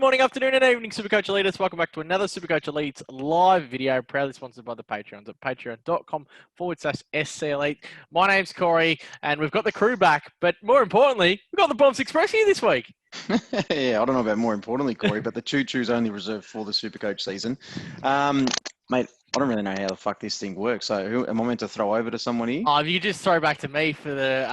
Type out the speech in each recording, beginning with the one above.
morning, afternoon, and evening, SuperCoach Elites. Welcome back to another SuperCoach Elites live video, proudly sponsored by the Patreons at patreon.com/SC Elite. My name's Corey, and we've got the crew back, but more importantly, we've got the BONFZ Express here this week. Yeah, I don't know about more importantly, Corey, but the choo-choo's only reserved for the SuperCoach season. Mate, I don't really know how the fuck this thing works. So who am I meant to throw over to someone here? Oh, you just throw back to me for the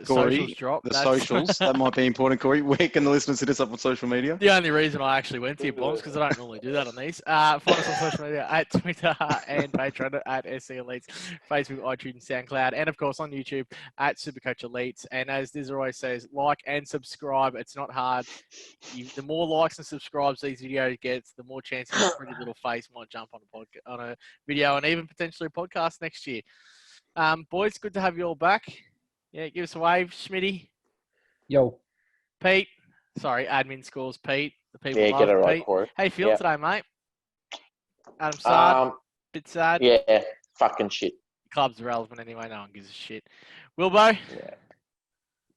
Corey, socials drop. The socials, that might be important, Corey. Where can the listeners hit us up on social media? The only reason I actually went to your BONFZ because I don't normally do that on these. Find us on social media at Twitter and Patreon at SC Elites, Facebook, iTunes, SoundCloud, and of course on YouTube at SuperCoach Elites. And as DIZZA always says, like and subscribe. It's not hard. The more likes and subscribes these videos gets, the more chances a pretty little face might jump on a video and even potentially a podcast next year. Boys, good to have you all back. Yeah, give us a wave, Smitty. Yo. Pete. Sorry, admin scores, Pete. The people Yeah, love get it right, Pete. Corey. How you feeling today, mate? Adam sad? Bit sad? Yeah, fucking shit. Club's irrelevant anyway. No one gives a shit. Wilbo?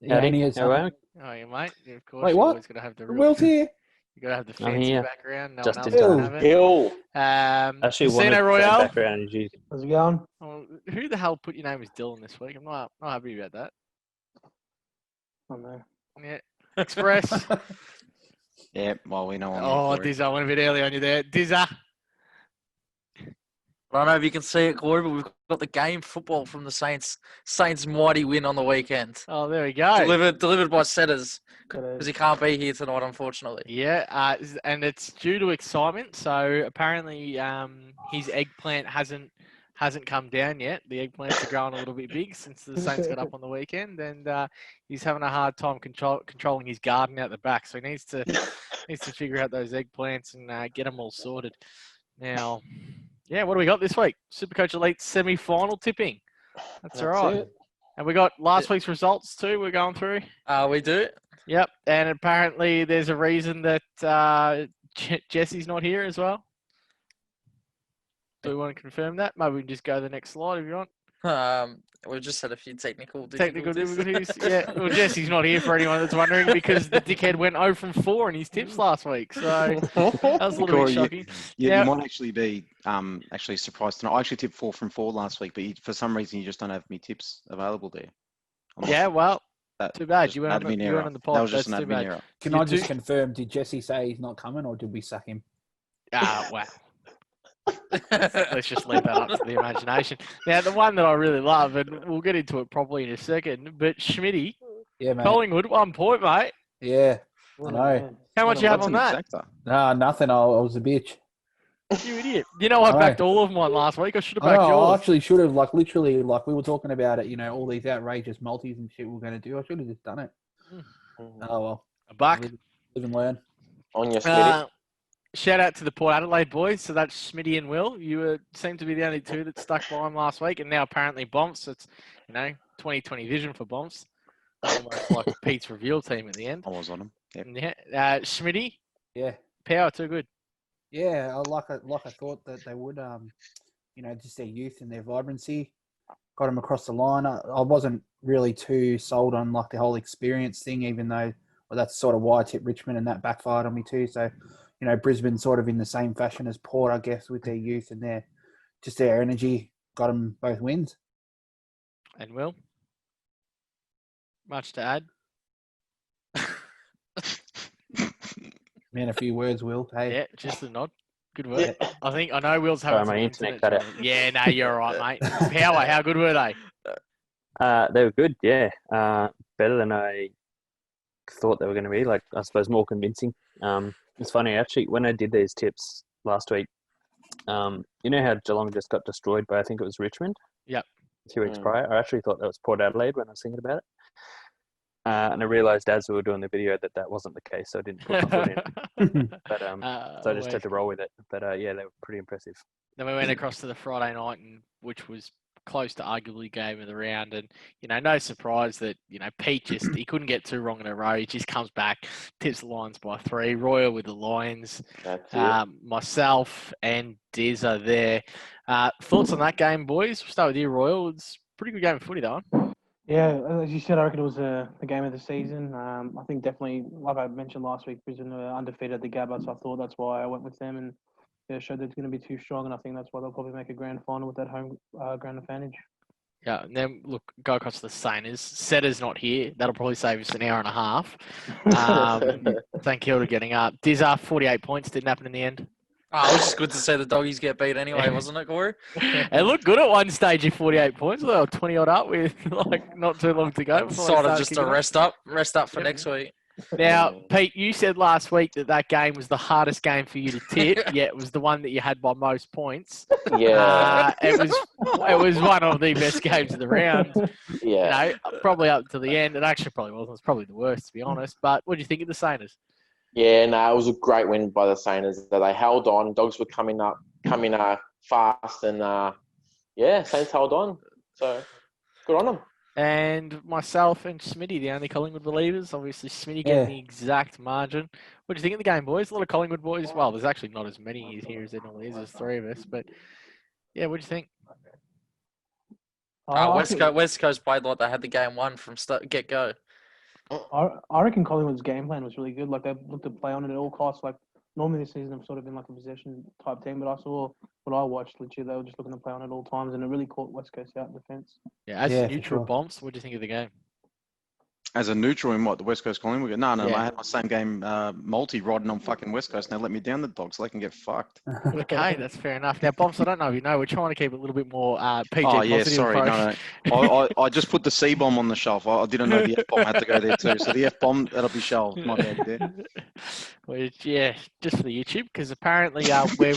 Yeah. Hello. Oh, yeah, mate. Yeah, of course. Wait, You're what? always got to have the real... Will's here. You got to have the I'm fancy here. background. No Just one in else time. can have it. Hill. Actually, Casino wanted Royale? background is using. How's it going? Oh, who the hell put your name as Dylan this week? I'm not happy about that. I know. Yeah. Express. Yeah, well, we know. Oh, DIZZA, I went a bit early on you there. DIZZA. I don't know if you can see it, Corey, but we've got the game football from the Saints. Saints' mighty win on the weekend. Oh, there we go. Delivered by Setters, because he can't be here tonight, unfortunately. Yeah, and it's due to excitement. So apparently, his eggplant hasn't come down yet. The eggplants are growing a little bit big since the Saints got up on the weekend, and he's having a hard time controlling his garden out the back. So he needs to figure out those eggplants and get them all sorted. Now, yeah, what do we got this week? SuperCoach Elite semi-final tipping. That's all right. It. And we got last week's results too. We're going through. We do. Yep, and apparently there's a reason that Jesse's not here as well. Do we want to confirm that? Maybe we can just go to the next slide if you want. We've just had a few technical difficulties. Yeah, well, Jesse's not here for anyone that's wondering because the dickhead went 0 from 4 in his tips last week. So that was a little Corey, bit shocking. You might actually be actually surprised to know. I actually tipped 4 from 4 last week, but for some reason you just don't have me tips available there. Yeah, well, too bad. You went on the pod. That was just That's an too admin bad. error. Can I just confirm, did Jesse say he's not coming or did we sack him? Wow. Let's just leave that up to the imagination. Now, the one that I really love, and we'll get into it probably in a second, but Schmitty, Yeah, mate. Collingwood, 1 point, mate. Yeah, I know. How much you have That's on an that? exacta. Nah, nothing. I was a bitch. You idiot. You know, I I backed know. all of mine last week. I should have I backed know, I yours. actually should have, literally, we were talking about it, all these outrageous multis and shit we're going to do. I should have just done it. Oh, well. A buck. Live and learn. On your Smitty. Shout out to the Port Adelaide boys. So that's Smitty and Will. You seem to be the only two that stuck by him last week, and now apparently BONFZ. It's 2020 vision for BONFZ. Almost like Pete's reveal team at the end. I was on him. Yep. Yeah, Schmitty. Yeah. Power too good. Yeah, I thought that they would, just their youth and their vibrancy got them across the line. I wasn't really too sold on the whole experience thing, even though that's sort of why I tipped Richmond and that backfired on me too. So, Brisbane sort of in the same fashion as Port, I guess, with their youth and their energy, got them both wins. And Will. Much to add. Man, a few words, Will. Hey. Yeah, just a nod. Good work. I know Will's having Sorry, my some internet cut out. Yeah, no, you're all right, mate. Power, how good were they? They were good, yeah. Better than I thought they were going to be. I suppose more convincing. It's funny, actually, when I did these tips last week, you know how Geelong just got destroyed by, I think it was Richmond? Yep. 2 weeks prior. I actually thought that was Port Adelaide when I was thinking about it. And I realised as we were doing the video that wasn't the case, so I didn't put my foot in. But so I just had to roll with it. But yeah, they were pretty impressive. Then we went across to the Friday night, which was close to arguably game of the round, and no surprise that Pete he couldn't get 2 wrong in a row. He just comes back, tips the Lions by 3. Royal with the Lions, myself and DIZZA there. Thoughts on that game, boys? We'll start with you, Royal. It's a pretty good game of footy, though. Yeah, as you said, I reckon it was the game of the season. I think definitely, like I mentioned last week, Brisbane were undefeated at the Gabba, so I thought that's why I went with them, and yeah, showed that it's going to be too strong, and I think that's why they'll probably make a grand final with that home ground advantage. Yeah, and then look, go across to the Sainers. Setter's not here. That'll probably save us an hour and a half. St Kilda getting up. DIZZA, 48 points. Didn't happen in the end. Oh, it was just good to see the doggies get beat anyway, wasn't it, Corey? It looked good at one stage at 48 points. They were 20 odd up with like not too long to go. I decided just to rest up for next week. Now, Pete, you said last week that game was the hardest game for you to tip, yet it was the one that you had by most points. Yeah. It was one of the best games of the round. Yeah. You know, probably up to the end. It actually probably wasn't. It was probably the worst, to be honest. But what do you think of the Sainers? Yeah, no, it was a great win by the Saints. That they held on. Dogs were coming fast, and yeah, Saints held on. So good on them. And myself and Smitty, the only Collingwood believers. Obviously, Smitty getting the exact margin. What do you think of the game, boys? A lot of Collingwood boys. Well, there's actually not as many here as there normally is. There's three of us. But, yeah, what do you think? West Coast played like they had the game won from get-go. I reckon Collingwood's game plan was really good. Like, they looked to play on it at all costs. Like, normally this season I've sort of been like a possession type team, but I saw what I watched, literally, they were just looking to play on it at all times, and it really caught West Coast out in defence. Yeah, as Yeah, neutral for sure. bombs, what do you think of the game? As a neutral in what, the West Coast Collingwood? No, Yeah. I had my same game multi riding on fucking West Coast, and they let me down the dogs so they can get fucked. Okay, that's fair enough. Now, Bombs, I don't know if you know, we're trying to keep it a little bit more PG Oh, yeah, positive sorry. approach. No. I just put the C bomb on the shelf. I didn't know the F bomb had to go there too. So the F bomb, that'll be shelved. My bad there. Which, yeah, just for the YouTube, because apparently we're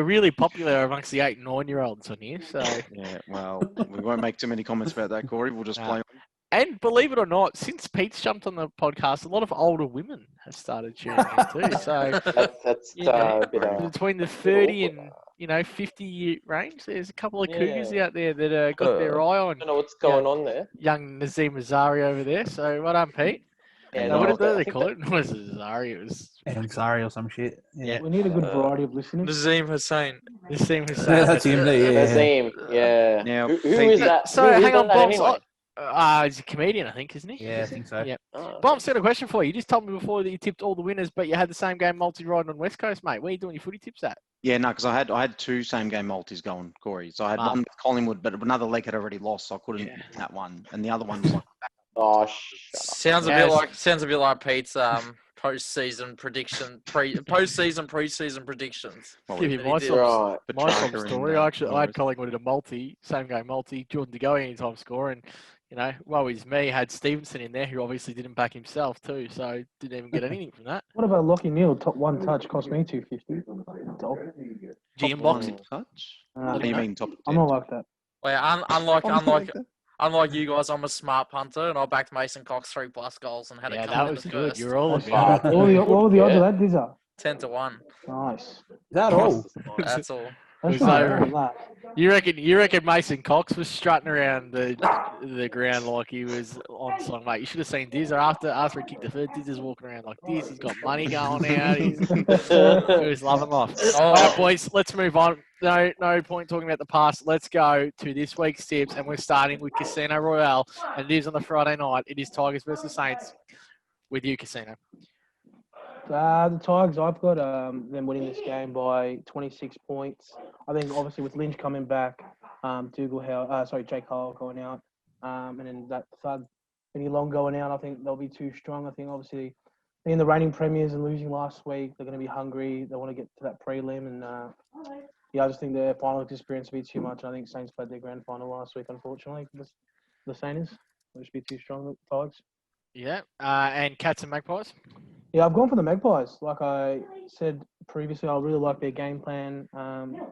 really popular amongst the 8 and 9-year-olds on here. So, Yeah, well, we won't make too many comments about that, Corey. We'll just Nah. play on. and believe it or not, since Pete's jumped on the podcast, a lot of older women have started tuning in too. So That's Yeah. a bit between the 30 and 50-year range, there's a couple of cougars Yeah. out there that got their eye on I don't know what's going on there. young Nazim Azari over there. So well done, Pete. Yeah, No, what no, did I they think call it? It was Azari. It was Sorry or some shit. Yeah. We need a good variety of listeners. Nazim Hussain. Nazim Yeah, Hussain. that's him there. Yeah. Nazim, yeah. Now, Who Pete- is that? So Who is hang on, that Bombs. anyway? He's a comedian, I think, isn't he? Yeah, I think so. Yeah. Oh, Bombs, got a question for you. You just told me before that you tipped all the winners, but you had the same game multi-riding on West Coast, mate. Where are you doing your footy tips at? Yeah, no, because I had two same game multis going, Corey. So I had Ah. one with Collingwood, but another leg had already lost, so I couldn't win that one. And the other one was like, oh, shut up. Sounds a bit like Pete's post-season prediction, preseason predictions. well, Give you He my did. sob Right. My sob Petrarca story. and, I had Norris. Collingwood at a multi, same game multi. Jordan De Goey anytime score, and woe is me. Had Stevenson in there, who obviously didn't back himself too, so didn't even get anything from that. What about Lockie Neal? Top one touch cost me $250. Dog. G top boxing. one touch? Uh, What do you mean top 10? I'm not like that. Well, unlike you guys, I'm a smart punter, and I backed Mason Cox 3+ goals and had Yeah, it that coming in was the good. first. You're all That's about fine. it. What were the odds of Yeah. that, DIZZA? 10-1. Nice. Is that all? That's all. That's Was not over. bad, that. You reckon Mason Cox was strutting around the ground like he was on song, mate? You should have seen DIZZA after he kicked the third. DIZZA's walking around like this. He's got money going out. He was loving life. Oh. All right, boys, let's move on. No point talking about the past. Let's go to this week's tips, and we're starting with Casino Royale, and it is on the Friday night. It is Tigers versus Saints. With you, Casino. The Tigers, I've got them winning this game by 26 points. I think obviously with Lynch coming back, Jake Howell going out, and then that third Benny Long going out, I think they'll be too strong. I think obviously being the reigning premiers and losing last week, they're going to be hungry. They want to get to that prelim, and I just think their final experience will be too much. I think Saints played their grand final last week, unfortunately. The Saints will just be too strong, the Tigers. Yeah, and Cats and Magpies. Yeah, I've gone for the Magpies. Like I said previously, I really like their game plan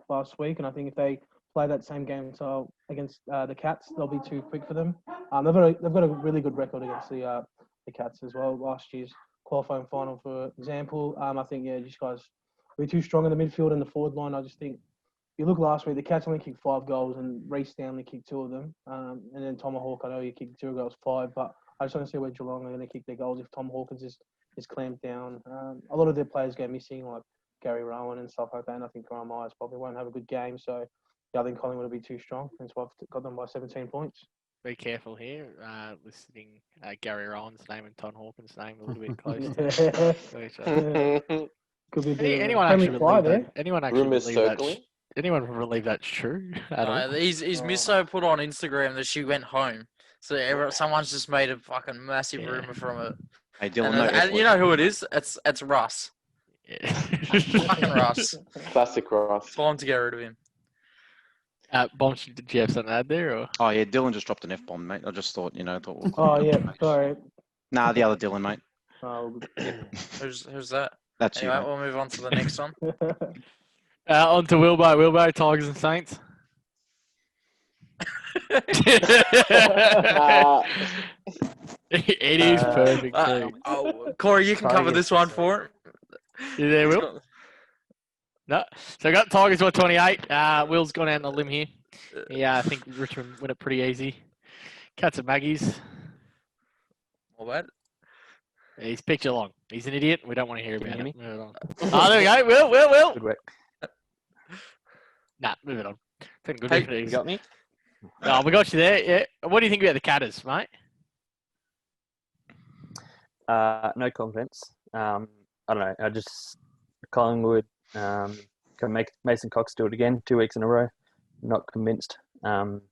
last week, and I think if they play that same game style against the Cats, they'll be too quick for them. They've got a really good record against the Cats as well. Last year's qualifying final, for example. I think these guys will be too strong in the midfield and the forward line. I just think if you look last week, the Cats only kicked 5 goals, and Reece Stanley kicked 2 of them, and then Tomahawk, I know he kicked 2 goals, 5, but I just want to see where Geelong are going to kick their goals if Tom Hawkins is clamped down. A lot of their players go missing, like Gary Rowan and stuff like that, and I think Graham Myers probably won't have a good game. So I think Collingwood will be too strong. That's why I've got them by 17 points. Be careful here. Listing Gary Rowan's name and Ton Hawkins' name a little bit close to each other. Could be a bit Anyone of a actually friendly fly believe there. that? Anyone actually Rumours believe that? circling. Anyone believe that's true at all? No, his misso put on Instagram that she went home. So someone's just made a fucking massive Yeah. rumor from it. Hey, Dylan, And, no and you know who it is? It's Russ. Yeah. Fucking Russ. Classic Ross. Time to get rid of him. Bombs, did you have something to add there? Or? Oh, yeah, Dylan just dropped an F-bomb, mate. I just thought, we'll Oh, yeah. Sorry. Nah, the other Dylan, mate. Oh, Who's that? That's Anyway, you, mate. we'll move on to the next one. On to Wilbo. Wilbo, Tigers and Saints. It is perfect too. Corey, you can cover this one for him. You there, Will? No. So I got Tigers by 28. Will's gone out on a limb here. Yeah, I think Richmond win it pretty easy. Cats and Maggies. All that. He's picked Geelong. He's an idiot. We don't want to hear Can you about hear it. Move it on. Oh, there we go. Will. Good work. Nah, move it on. Good Hey, defense. you got me? Oh, we got you there. Yeah. What do you think about the Catters, mate? No confidence. I don't know. I just Collingwood can make Mason Cox do it again 2 weeks in a row. Not convinced. Not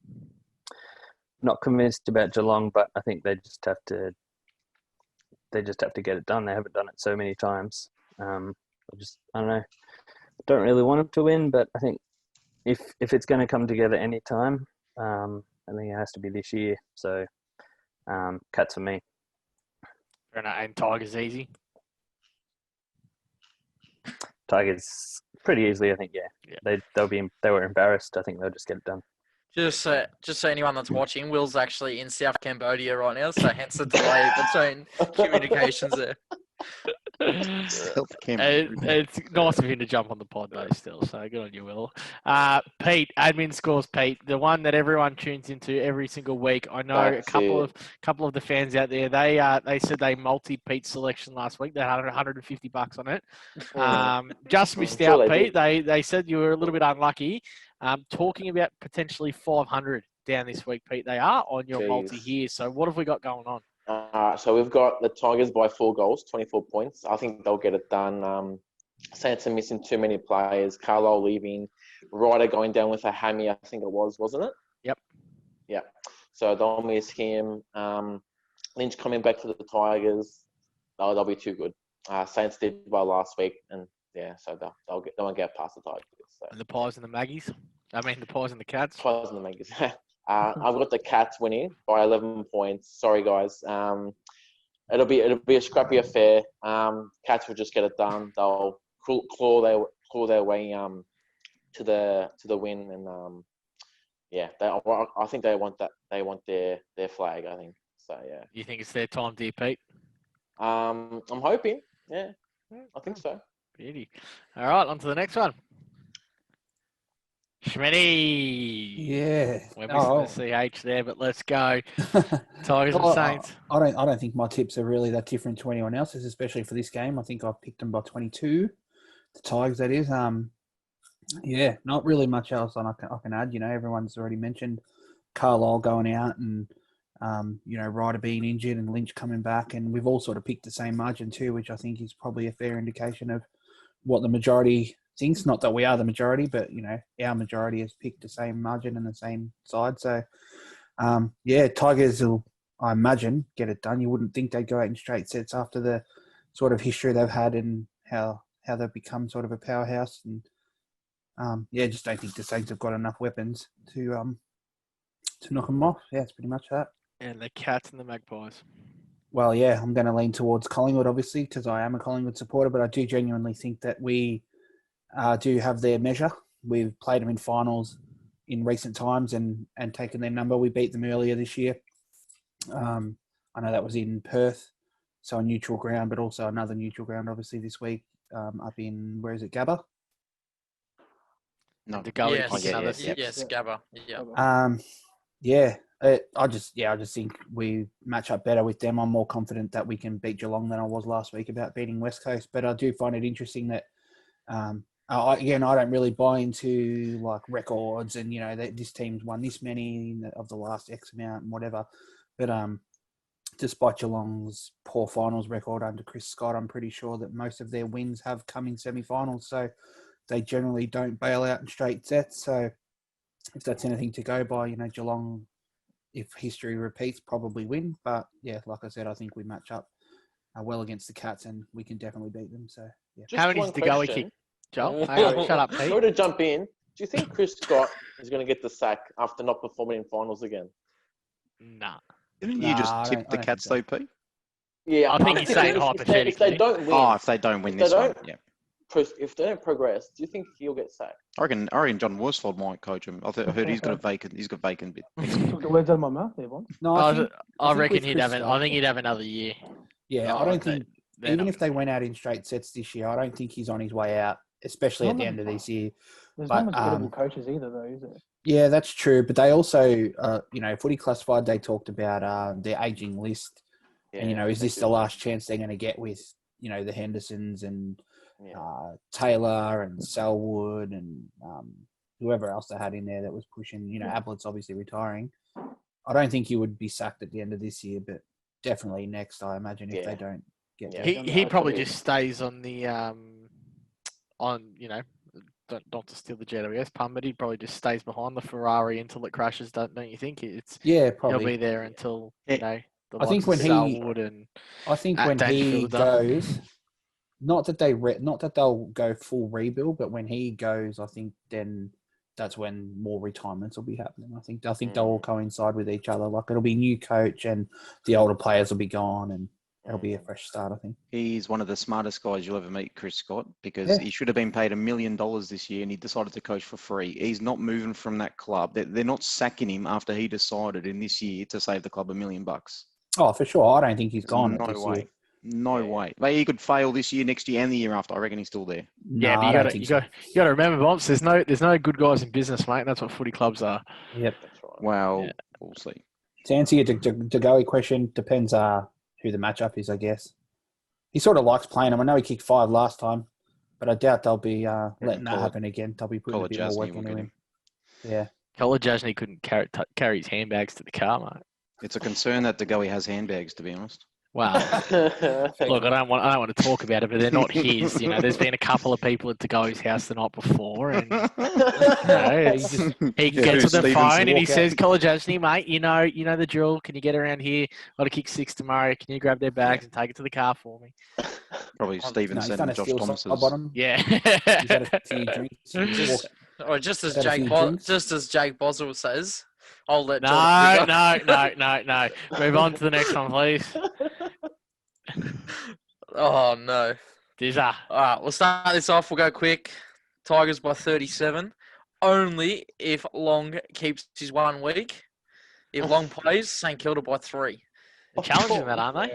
convinced about Geelong, but I think they just have to. They just have to get it done. They haven't done it so many times. I don't know. Don't really want them to win, but I think if it's going to come together any time, I think it has to be this year. So, Cats for me. Fair enough. And Tigers easy. Tigers pretty easily, I think. Yeah. They were embarrassed. I think they'll just get it done. Just so anyone that's watching, Will's actually in South Cambodia right now, so hence the delay between communications there. It's nice of him to jump on the pod though still, so good on you, Will. Pete, admin scores, Pete, the one that everyone tunes into every single week. I know That's a couple of the fans out there, they said they multi-Pete selection last week. They had $150 on it. Just missed sure out, they Pete. They said you were a little bit unlucky. Talking about potentially 500 down this week, Pete. They are on your Jeez. multi here. So what have we got going on? So we've got the Tigers by 4 goals, 24 points. I think they'll get it done. Saints are missing too many players. Carlisle leaving. Ryder going down with a hammy, I think it was, wasn't it? Yep. Yeah. So they'll miss him. Lynch coming back to the Tigers. They'll be too good. Saints did well last week, and yeah, so they won't get past the Tigers. So. And the Pies and the Maggies? I mean, the Pies and the Cats? Pies and the Maggies. I've got the Cats winning by 11 points. Sorry, guys. It'll be a scrappy affair. Cats will just get it done. They'll claw their way to the win, and yeah, I think they want that. They want their flag. I think so. Yeah. You think it's their time, do you, Pete? I'm hoping. Yeah, I think so. Beauty. All right, on to the next one. Schmitty. Yeah. We're missing the CH there, but let's go. Tigers and Saints. I don't think my tips are really that different to anyone else's, especially for this game. I think I picked them by 22. The Tigers, that is. Yeah, not really much else I can add. You know, everyone's already mentioned Carlisle going out and, you know, Ryder being injured and Lynch coming back. And we've all sort of picked the same margin too, which I think is probably a fair indication of what the majority thinks. Not that we are the majority, but, you know, our majority has picked the same margin and the same side. So, yeah, Tigers will, I imagine, get it done. You wouldn't think they'd go out in straight sets after the sort of history they've had and how they've become sort of a powerhouse. And, yeah, just don't think the Saints have got enough weapons to knock them off. Yeah, it's pretty much that. And the Cats and the Magpies. Well, yeah, I'm going to lean towards Collingwood, obviously, because I am a Collingwood supporter, but I do genuinely think that we do have their measure. We've played them in finals in recent times and taken their number. We beat them earlier this year. I know that was in Perth, so a neutral ground, but also another neutral ground, obviously, this week up in, where is it, Gabba? No, the Gully. Yes, Gabba. Yeah. Yeah, I just think we match up better with them. I'm more confident that we can beat Geelong than I was last week about beating West Coast. But I do find it interesting that Again, I don't really buy into like records and that this team's won this many of the last X amount and whatever. But despite Geelong's poor finals record under Chris Scott, I'm pretty sure that most of their wins have come in semi-finals. So they generally don't bail out in straight sets. So if that's anything to go by, Geelong, if history repeats, probably win. But yeah, like I said, I think we match up well against the Cats and we can definitely beat them. So yeah. Just How many one did the goalie question. kick, Joel? Hang on, shut up, Pete. Sorry to jump in. Do you think Chris Scott is going to get the sack after not performing in finals again? Nah. Didn't you just Nah, I tip don't the think Cats so. though, Pete? Yeah, I think I'm he's saying thinking hypothetically. If they don't win, Oh, if they don't win If this they one, don't- yeah. if they don't progress, do you think he'll get sacked? I reckon John Worsfold might coach him. I heard he's got a vacant. He's got vacant bit. Took the words out of my mouth there, Von. No, I think reckon with he'd Chris have. Scott- I think he'd have another year. Yeah, Oh, I don't okay. think They're even not if they went out in straight sets this year, I don't think he's on his way out, especially at the end of this year. There's But, not much gettable coaches either, though, is there? Yeah, that's true. But they also, Footy Classified, they talked about their aging list. And, is this the last chance they're going to get with, the Hendersons and Taylor and Selwood and whoever else they had in there that was pushing, Ablett's obviously retiring. I don't think he would be sacked at the end of this year, but definitely next, I imagine, if they don't get there. He probably just stays on the not to steal the GWS pun, but he probably just stays behind the Ferrari until it crashes. Don't you think? Probably. He'll be there until the I think when Selwood and when he Dangerfield are done. goes, not that they'll go full rebuild, but when he goes, I think then that's when more retirements will be happening. I think they'll all coincide with each other. Like it'll be new coach and the older players will be gone and it'll be a fresh start, I think. He's one of the smartest guys you'll ever meet, Chris Scott, because he should have been paid $1 million this year and he decided to coach for free. He's not moving from that club. They're not sacking him after he decided in this year to save the club $1 million. Oh, for sure. I don't think he's gone No this way. year. No way. Like, he could fail this year, next year, and the year after. I reckon he's still there. Yeah, No, but I you don't got think to remember, Bumps. There's no good guys in business, mate. And that's what footy clubs are. Yep. That's right. Well, we'll see. To answer your Degoe question, depends who the matchup is, I guess. He sort of likes playing him. I know he kicked 5 last time, but I doubt they'll be letting that happen again. They'll be putting a bit more work into him. Yeah. Kolodjasny couldn't carry his handbags to the car, mate. It's a concern that DeGoey has handbags, to be honest. Wow. Look, I don't want to talk about it, but they're not his. There's been a couple of people at DeGoey's house the night before, and he gets on the phone and he says, "Kolodjasny, mate, you know the drill. Can you get around here? Got to kick 6 tomorrow. Can you grab their bags and take it to the car for me?" Probably Stevenson and Josh Thomas's. Yeah. He's had a few drinks. Or just as Had a few drinks. Jake Boswell says, I'll let No. Move on to the next one, please. Oh no. DIZZA. All right, we'll start this off. We'll go quick. Tigers by 37. Only if Long keeps his 1 week. If Long plays, St Kilda by 3. They're challenging that, aren't they?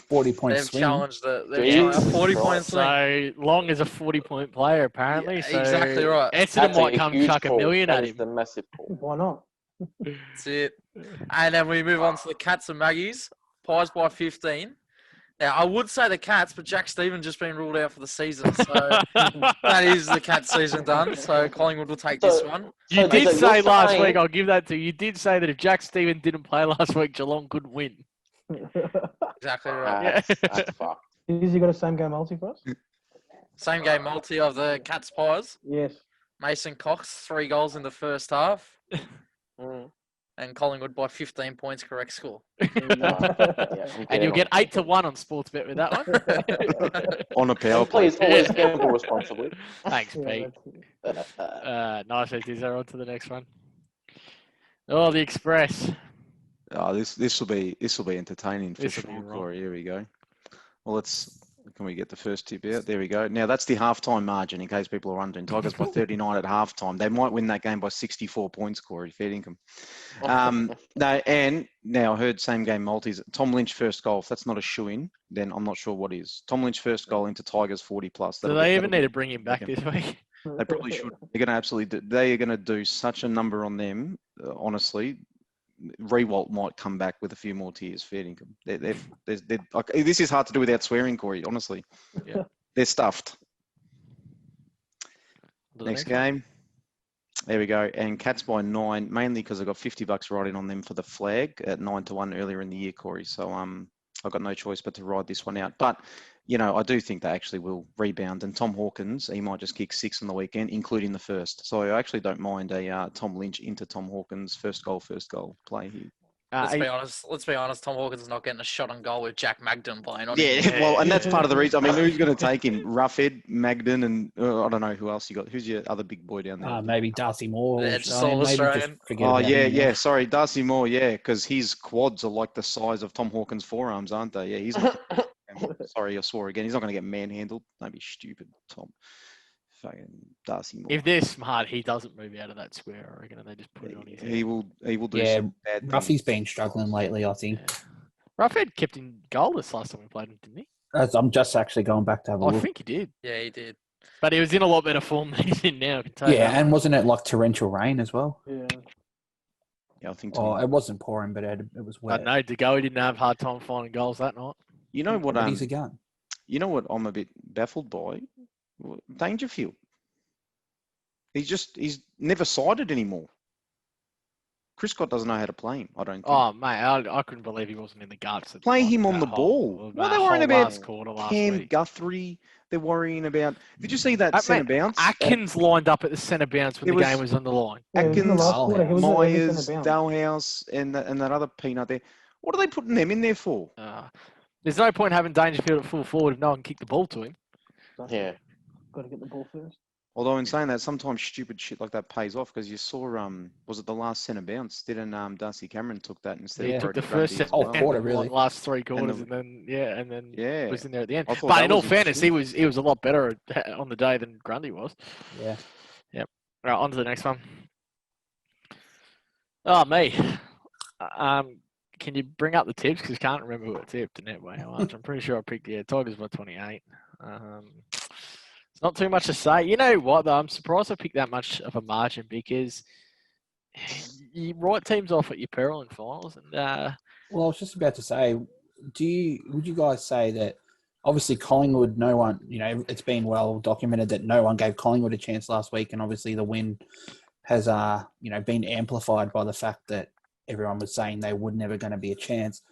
40-point They've swing. challenged it. They've Yeah. challenged a 40-point swing. So Long is a 40-point player, apparently. Yeah, so exactly right. Essendon might come chuck $1 million at him. The massive pull. Why not? That's it. And then we move on to the Cats and Maggies. Pies by 15. Now, I would say the Cats, but Jack Stevens just been ruled out for the season. So that is the Cats season done. So Collingwood will take this one. You So did DIZZA, say you're last saying- week, I'll give that to you. You did say that if Jack Stevens didn't play last week, Geelong could win. Exactly right. That's fucked. Has he got a same game multi for us? Same game multi of the Cats Pies. Yes. Mason Cox, 3 goals in the first half. Mm. And Collingwood by 15 points, correct score. And you'll get 8-1 on Sportsbet with that one. On a power play. Please always gamble responsibly. Thanks, Yeah, Pete. that's it. Nice, DIZZA. On to the next one. Oh, the Express. Oh, this will be entertaining for This'll be sure, wrong. Corey. Here we go. Well, can we get the first tip out? There we go. Now that's the halftime margin in case people are wondering. Tigers by 39 at halftime. They might win that game by 64 points, Corey. Fair income. Now I heard same game multis. Tom Lynch first goal. If that's not a shoe-in, then I'm not sure what is. Tom Lynch first goal into Tigers 40 plus. Do they even need to bring him back this week? They probably should. They're going to they are going to do such a number on them. Honestly, Rewalt might come back with a few more tiers. Fair income. This is hard to do without swearing, Corey. Honestly, Yeah. They're stuffed. To the Next one. game. There we go. And Cats by 9, mainly because I got $50 riding on them for the flag at 9-1 earlier in the year, Corey. So I've got no choice but to ride this one out. But, you know, I do think they actually will rebound. And Tom Hawkins, he might just kick 6 on the weekend, including the first. So I actually don't mind a Tom Lynch into Tom Hawkins first goal play here. Let's be honest. Tom Hawkins is not getting a shot on goal with Jack Magden playing on him. Yeah, well, and that's part of the reason. I mean, who's going to take him? Roughhead, Magden, and I don't know who else you got. Who's your other big boy down there? Maybe Darcy Moore. Yeah, Or just all Australian. Maybe Australian. just forget Oh, about yeah, him, yeah. Sorry, Darcy Moore, yeah, because his quads are like the size of Tom Hawkins' forearms, aren't they? Yeah, he's not. Sorry, I swore again. He's not going to get manhandled. Don't be stupid, Tom. Fucking Darcy Moore. If they're smart, he doesn't move out of that square, I reckon, and they just put it on his head. He will do Yeah, some bad things. Ruffy's been struggling lately, I think. Yeah. Roughhead kept in goal this last time we played him, didn't he? I'm just actually going back to have a I look. think he did. Yeah, he did. But he was in a lot better form than he's in now. I can tell you Yeah, that. and wasn't it like torrential rain as well? Yeah. Yeah, I think. Oh, it wasn't pouring, but it was I wet. know DeGoey didn't have a hard time finding goals that night. You know what? But he's a gun. You know what? I'm a bit baffled by Dangerfield. He's never sided anymore. Chris Scott doesn't know how to play him, I don't think. Oh, mate, I couldn't believe he wasn't in the guts. Play him on the ball. What are they worrying about? Last quarter last Cam week. Guthrie, they're worrying about. Did you see that Mate, centre bounce? Atkins lined up at the centre bounce when It the was- game was on the line. Yeah, it was in the Atkins, last quarter. He was at every Myers, centre bounce. Dalhouse, and that other peanut there. What are they putting them in there for? There's no point having Dangerfield at full forward if no one can kick the ball to him. Yeah. Got to get the ball first. Although in saying that, sometimes stupid shit like that pays off because you saw, was it the last centre bounce? Didn't Darcy Cameron took that instead Yeah. of Took the Brody first Grundy as set well. quarter, really. last 3 quarters, the- and then Yeah. was in there at the end. I thought But that in all was fairness, interesting. he was a lot better on the day than Grundy was. Yeah. Right, on to the next one. Oh, me. Can you bring up the tips? Because I can't remember who I tipped in that way. I'm pretty sure I picked Tigers by 28. It's not too much to say. You know what, though? I'm surprised I picked that much of a margin because you write teams off at your peril in finals. And Well, I was just about to say, would you guys say that obviously Collingwood, no one, it's been well documented that no one gave Collingwood a chance last week, and obviously the win has, been amplified by the fact that everyone was saying they were never going to be a chance.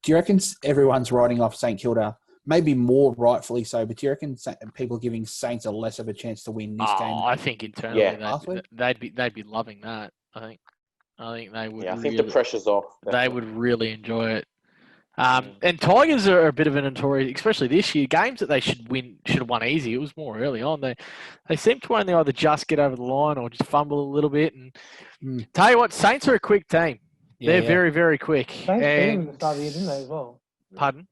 Do you reckon everyone's writing off St Kilda? Maybe more rightfully so, but do you reckon people are giving Saints a less of a chance to win this game? I think internally last week? they'd be loving that. I think they would. Yeah, I think the pressure's off. They would really enjoy it. And Tigers are a bit of a notorious, especially this year, games that they should have won easy. It was more early on. They seem to only either just get over the line or just fumble a little bit. And tell you what, Saints are a quick team. They're very, very quick. Saints beat them at the start of the year, didn't they, as well? Pardon?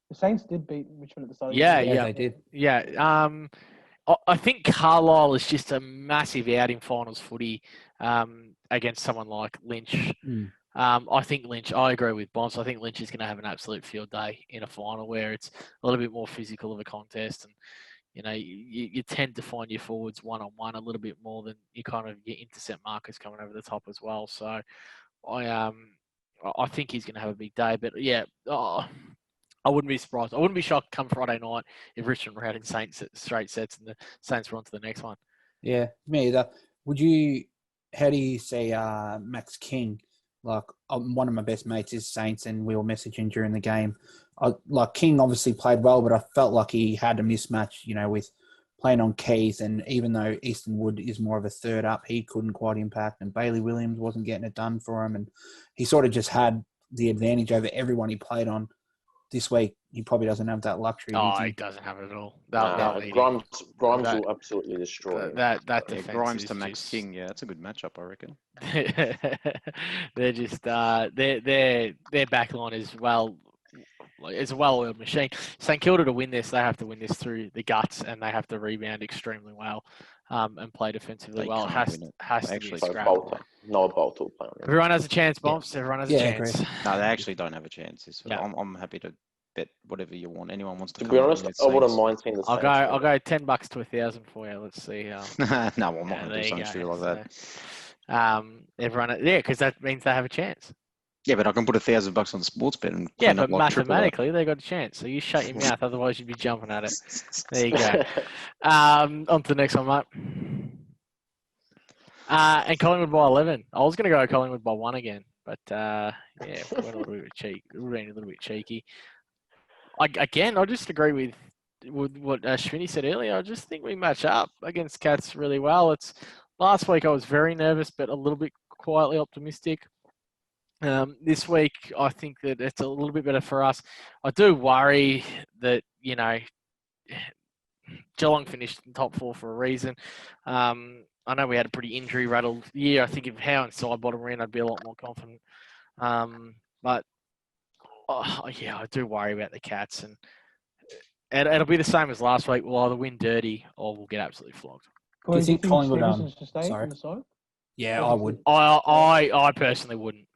The Saints did beat Richmond at the start of the Yeah, year. Yeah, they did. Yeah. I think Carlisle is just a massive out in finals footy against someone like Lynch. I think Lynch, I agree with Bonds. I think Lynch is going to have an absolute field day in a final where it's a little bit more physical of a contest. And, you tend to find your forwards one-on-one a little bit more than you kind of your intercept markers coming over the top as well. So I think he's going to have a big day. But, yeah, I wouldn't be surprised. I wouldn't be shocked come Friday night if Richmond were out in Saints straight sets and the Saints were on to the next one. Yeah, me either. How do you see Max King? Like, one of my best mates is Saints, and we were messaging during the game. King obviously played well, but I felt like he had a mismatch, with playing on keys. And even though Easton Wood is more of a third up, he couldn't quite impact. And Bailey Williams wasn't getting it done for him. And he sort of just had the advantage over everyone he played on. This week, he probably doesn't have that luxury. He doesn't have it at all. Grimes will absolutely destroy him. That Yeah, Grimes to Max King. Yeah, that's a good matchup, I reckon. They're just their back line is it's a well-oiled machine. St Kilda to win this, they have to win this through the guts, and they have to rebound extremely well and play defensively They well. It can't has win it. to be a Actually, scrap. No Bolter will play on it. Everyone has a chance, Bumps. Everyone has a chance. No, they actually don't have a chance. No. I'm happy to bet whatever you want. Anyone wants to. To be honest, I wouldn't mind seeing the Saints. I'll go $10 to 1,000 for you. Let's see. No, I'm not going to there do you something go. stupid like that. Everyone, because that means they have a chance. Yeah, but I can put $1,000 on the sports bet and Yeah, clean up but like triple that. mathematically they got a chance. So you shut your mouth, otherwise you'd be jumping at it. There you go. On to the next one, mate. And Collingwood by 11. I was going to go Collingwood by 1 again, but yeah, went a little bit cheeky. Ran a little bit cheeky. I just agree with what Schmitty said earlier. I just think we match up against Cats really well. Last week I was very nervous, but a little bit quietly optimistic. This week I think that it's a little bit better for us. I do worry that, Geelong finished in top 4 for a reason. I know we had a pretty injury-rattled year. I think if Howe and Sidebottom ran, I'd be a lot more confident. But yeah, I do worry about the Cats, and it'll be the same as last week. We'll either win dirty or we'll get absolutely flogged. Do you think Collingwood? Stevenson's to stay Sorry. on the side? Yeah, I would. I personally wouldn't.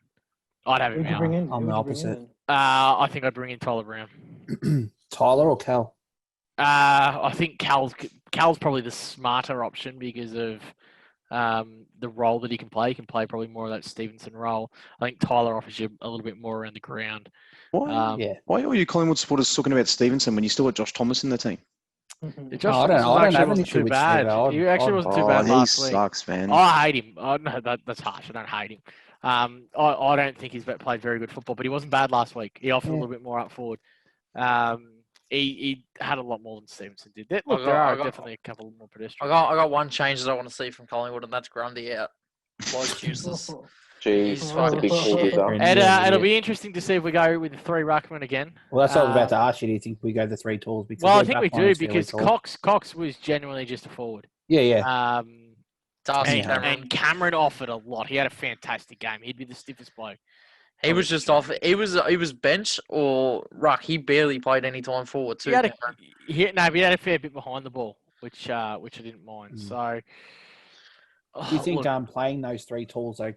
I'd have him Who'd you out. bring in? I'm the Who'd you bring opposite. in? I think I'd bring in Tyler Brown. Tyler or Cal? I think Cal's probably the smarter option because of the role that he can play. He can play probably more of that Stevenson role. I think Tyler offers you a little bit more around the ground. Why? Yeah. Why are you Collingwood supporters talking about Stevenson when you still got Josh Thomas in the team? Josh I don't Thomas I don't actually have an wasn't issue too with bad. Steve. He actually wasn't too bad he last week. sucks, man. I hate him. Oh, no, that's harsh. I don't hate him. I don't think he's played very good football, but he wasn't bad last week. He offered a little bit more up forward. He had a lot more than Stevenson did. There are definitely a couple more I pedestrians. got one change that I want to see from Collingwood, and that's Grundy out. Bloke's useless. Jeez, He's that's a big fucking shit. loser. And it'll be interesting to see if we go with the 3 ruckman again. Well, that's what I was about to ask you. Do you think we go the 3 tools? Because Well, I their think we back line do is fairly because tall. Cox was genuinely just a forward. Yeah. Darcy And Cameron. Cameron offered a lot. He had a fantastic game. He'd be the stiffest bloke. He was just off. He was bench or ruck. He barely played any time forward too. He had Cameron. he had a fair bit behind the ball, which I didn't mind. Mm. So, Do you think look, playing those 3 tools though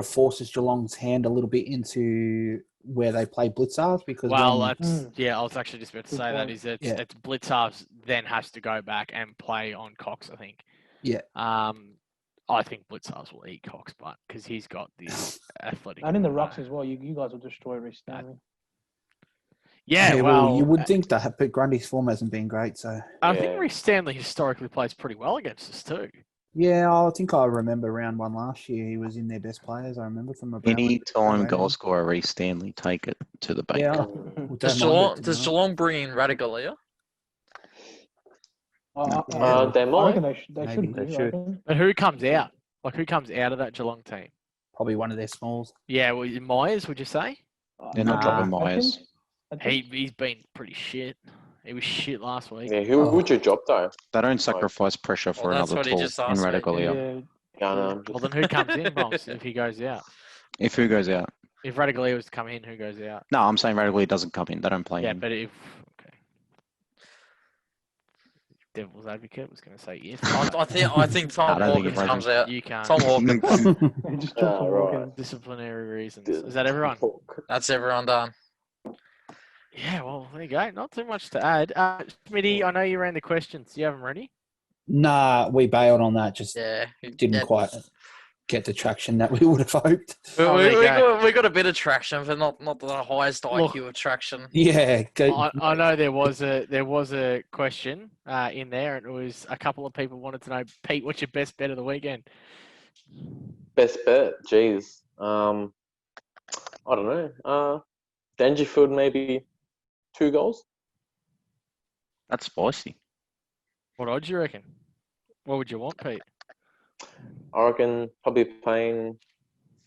forces Geelong's hand a little bit into where they play blitz halves? Because well, when, I was actually just about to Good say that point. is it's, Yeah. it's blitz halves then has to go back and play on Cox. I think. Yeah. I think blitz halves will eat Cox, but because he's got the athletic. And in the rucks as well, you guys will destroy Reece Stanley. Yeah, well, you would think that, but Grundy's form hasn't been great. So I think Yeah. Reece Stanley historically plays pretty well against us too. yeah, I think I remember round 1 last year. He was in their best players. I remember from a Any time goal goal. scorer Reece Stanley, take it to the bank. Yeah. Does Geelong bring in Radigalia? They I might. reckon they should. They Maybe. should. They do, I should. reckon. But who comes out? Like who comes out of that Geelong team? Probably one of their smalls. Yeah, well, Myers, would you say? They're not dropping Myers. He's been pretty shit. He was shit last week. Yeah, who would you drop though? They don't sacrifice pressure for Well, that's another what he tool just in asked me. Radigalia. Yeah, no, Well, then who comes in, Bonks, if he goes out? If who goes out? If Radigalia was to come in, who goes out? No, I'm saying Radigalia doesn't come in. They don't play Yeah, him. but if... Okay. Devil's advocate was going to say if. I think Tom I don't think Hawkins he comes plays out. You can't. Tom Hawkins. Just drop some right. Hawkins. Disciplinary reasons. Is that everyone? That's everyone done. Yeah, well, there you go. Not too much to add. Smitty, I know you ran the questions. Do you have them ready? Nah, we bailed on that. Just Yeah. didn't quite get the traction that we would have hoped. Oh, there you go. We got a bit of traction, but not the highest IQ Look, of traction. Yeah. I know there was a question in there, and it was a couple of people wanted to know, Pete, what's your best bet of the weekend? Best bet, jeez. I don't know. Dangerfield maybe 2 goals. That's spicy. What odds you reckon? What would you want, Pete? I reckon probably paying,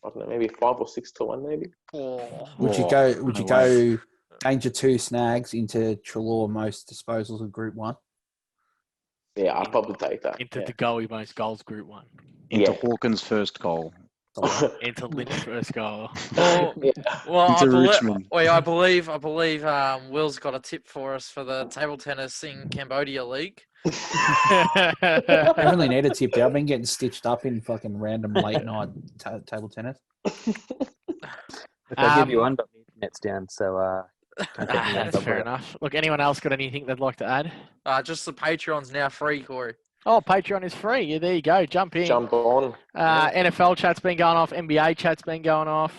I don't know, maybe 5 or 6 to 1 maybe. Oh. Would you go? Would you go? Danger 2 snags into Trelaw most disposals of Group 1. Yeah, I'd probably take that. Into yeah. the goalie most goals Group 1. Into Yeah. Hawkins' first goal. Into Lynch first goal. Well, Into Richmond. I believe Will's got a tip for us for the table tennis in Cambodia League. I really need a tip there. I've been getting stitched up in fucking random late night table tennis. If I give you one, but the internet's down, so don't get me That's fair enough. Look, anyone else got anything they'd like to add? Just the Patreon's now free, Corey. Oh, Patreon is free. Yeah, there you go. Jump in. Jump on. NFL chat's been going off. NBA chat's been going off.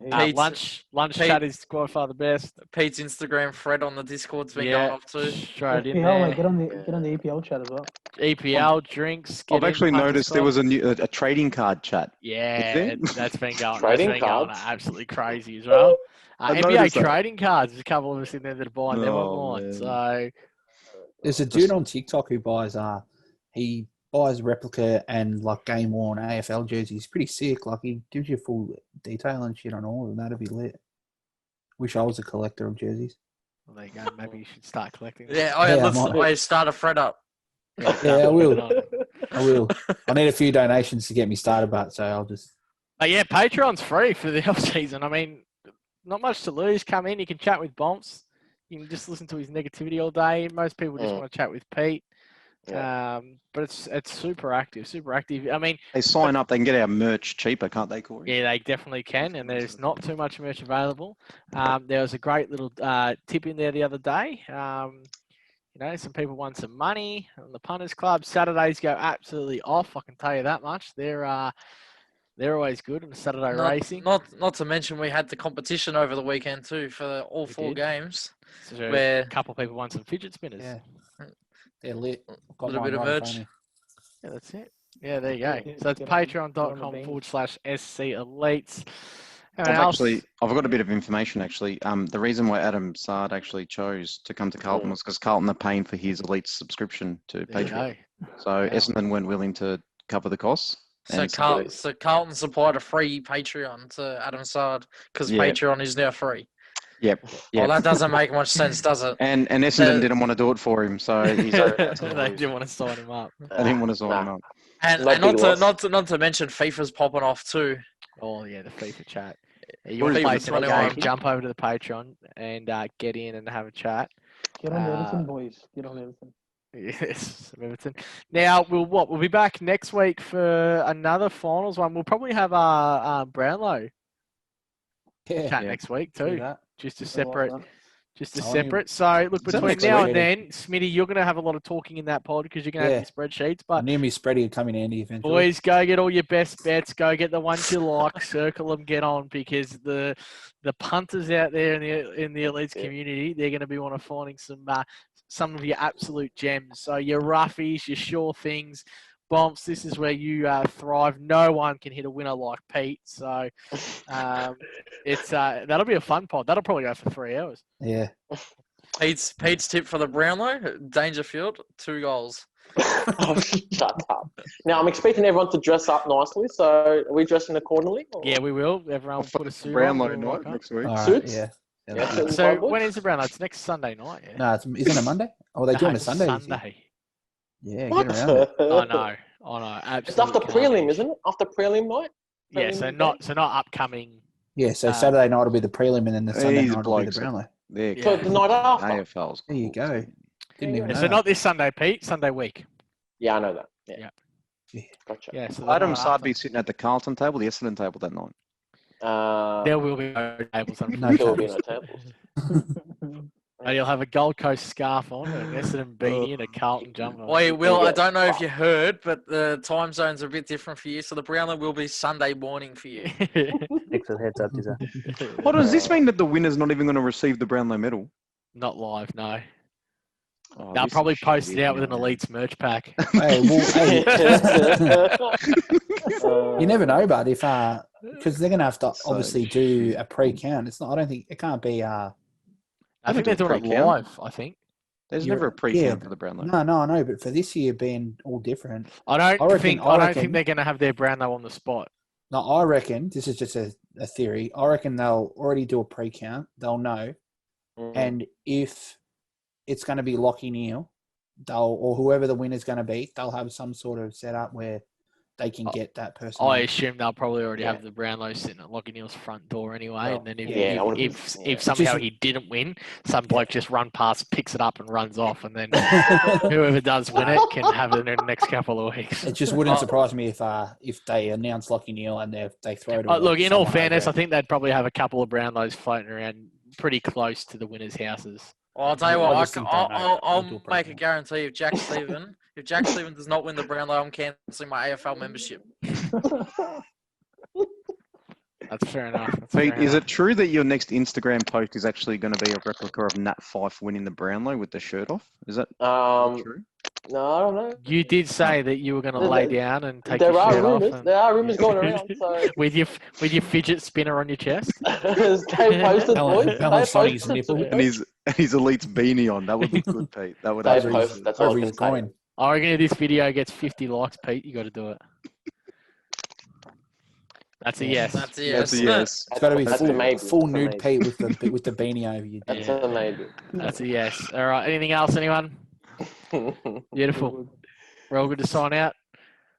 Pete's- Lunch Pete- chat is quite far the best. Pete's Instagram thread on the Discord's been going off too. Straight in EPL, mate, there. get on the EPL chat as well. EPL drinks. I've actually noticed there was a trading card chat. Yeah, that's been going. Trading That's been going cards? absolutely crazy as well. I NBA noticed that. trading cards. There's a couple of us in there that are buying them Oh, online. man. So There's a dude on TikTok who he buys replica and like game worn AFL jerseys. He's pretty sick. Like he gives you full detail and shit on all of them. That'd be lit. Wish I was a collector of jerseys. well, there you go. Maybe you should start collecting. Yeah, Yeah, let's start a thread up. Yeah, I will. I will. I need a few donations to get me started, but so I'll just. But yeah, Patreon's free for the off season. I mean, not much to lose. Come in, you can chat with BONFZ. You can just listen to his negativity all day. Most people just want to chat with Pete. Yeah. But it's super active. I mean, They sign up, they can get our merch cheaper, can't they, Corey? yeah, they definitely can, and there's not too much merch available. There was a great little tip in there the other day. Some people won some money on the Punters Club. Saturdays go absolutely off. I can tell you that much. They're always good in the Saturday racing. Not to mention we had the competition over the weekend too for all We 4 did. games. So where- a couple of people won some fidget spinners. Yeah. They're lit. Got Little mine bit of right in merch. front Yeah, that's it. Yeah, there you go. Yeah, So it's get on the patreon.com/SC Elites. I've got a bit of information actually. The reason why Adam Sard actually chose to come to Carlton was because Carlton are paying for his elite subscription to There you Patreon. go. So Wow. Essendon weren't willing to cover the costs. So, and Carlton supplied a free Patreon to Adam Sard because Yeah. Patreon is now free. Yep. Well, that doesn't make much sense, does it? And Essendon didn't want to do it for him, so he's They didn't want to sign him up. I didn't want to sign him up. And, No and big loss. not to mention FIFA's popping off too. Oh yeah, the FIFA chat. Where You is play it? some 21? game, jump over to the Patreon and get in and have a chat. Get on Everton, boys. Get on Everton. Yes, Everton. Now we'll be back next week for another finals one. We'll probably have our Brownlow Yeah. chat next week Do too, that. just to I like separate. that. Just to Oh, you- separate. So look, Is that between next now week? and then, Smitty, you're going to have a lot of talking in that pod because you're going to have your spreadsheets. But Near me, spready will come in handy eventually. boys, go get all your best bets. Go get the ones you like. Circle them. Get on because the punters out there in the elites community, they're going to be finding some of your absolute gems. So your roughies, your sure things. BONFZ, this is where you thrive. No one can hit a winner like Pete. So it's that'll be a fun pod. That'll probably go for 3 hours. Yeah. Pete's tip for the Brownlow, Dangerfield, 2 goals. Oh, shut up. Now, I'm expecting everyone to dress up nicely, so are we dressing accordingly? or- Yeah, we will. Everyone will put a suit Brownlow on. night next week. All right, Suits? yeah. Yeah, suits and So tie, boys? when is the Brownlow? It's next Sunday night. Yeah. No, isn't it a Monday? Oh, they do on a it's Sunday. this year. Sunday. Yeah, What? get around it. I know. Absolutely. It's after prelim, isn't it? After prelim night? Yeah, so not upcoming. Yeah, so Saturday night will be the prelim, and then the Sunday These night will be the blokes. Brownlow. There, Yeah. So the night after? AFL's. There you go. Didn't even know. So that. not this Sunday, Pete. Sunday week. Yeah, I know that. Yeah. Yeah. Gotcha. Yeah. So the Adam night Sard after. be sitting at the Carlton table, the Essendon table that night. There will be no tables. No There will be tables. no tables. And you'll have a Gold Coast scarf on, an Essendon beanie, and a Carlton jumper. Wait, Will, Yeah. I don't know if you heard, but the time zones are a bit different for you. So the Brownlow will be Sunday morning for you. Excellent heads up, DIZZA. What does this mean that the winner's not even going to receive the Brownlow medal? Not live, no. Oh, They'll this probably is post shit, it out with an man. Elites merch pack. Hey, you never know, but if because they're gonna have to So obviously do a pre-count. It's not. I don't think it can't be. I They think do they're a doing it pre-count. live, I think. There's You're- never a pre-count yeah, for the Brownlow. No, I know, but for this year being all different, I don't reckon- think I I don't reckon- think they're going to have their Brownlow on the spot. no, I reckon this is just a theory. I reckon they'll already do a pre-count. They'll know, and if it's going to be Lockie Neal, or whoever the winner's going to be, they'll have some sort of setup where they can get that person. I in. assume they'll probably already Yeah. have the Brownlow sitting at Lockie Neal's front door anyway. Well, And then yeah, I would've if been- yeah. somehow Just- he didn't win, some bloke just run past, picks it up, and runs off, and then whoever does win it can have it in the next couple of weeks. It just wouldn't surprise me if they announce Lockie Neal and they throw it. Look, in all someone fairness, over I think they'd probably have a couple of Brownlows floating around pretty close to the winners' houses. Well, I'll tell you I what, just think they'll know. I'll They'll do a make a pre-count. guarantee if Jack Stephen does not win the Brownlow, I'm cancelling my AFL membership. That's fair enough. That's Pete, fair is enough. it true that your next Instagram post is actually going to be a replica of Nat Fyfe winning the Brownlow with the shirt off? Is that true? No, I don't know. You did say that you were going to There- lay there- down and take There your are shirt off. rumors. and- There are rumors going around. So with your fidget spinner on your chest. stay posted, boys. Balance Stay on his posted. nipple. And his Elite's beanie on. That would look good, Pete. That would Stay actually look posted. good. That's all I Over can his say. groin. I reckon if this video gets 50 likes, Pete, you got to do it. That's a yes. That's a That's yes. a yes. It's got to be That's a maybe. full That's a nude maybe. Pete with the beanie over you. That's a maybe. That's a yes. All right. Anything else, anyone? Beautiful. We're all good to sign out.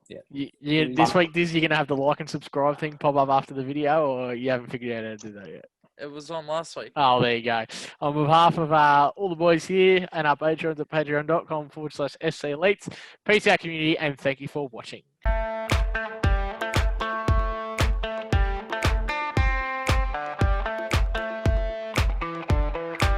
Yeah. This week, Diz, you're going to have the like and subscribe thing pop up after the video, or you haven't figured out how to do that yet? It was on last week. Oh, there you go. On behalf of all the boys here and our patrons at patreon.com/SC Elites, peace out, community, and thank you for watching.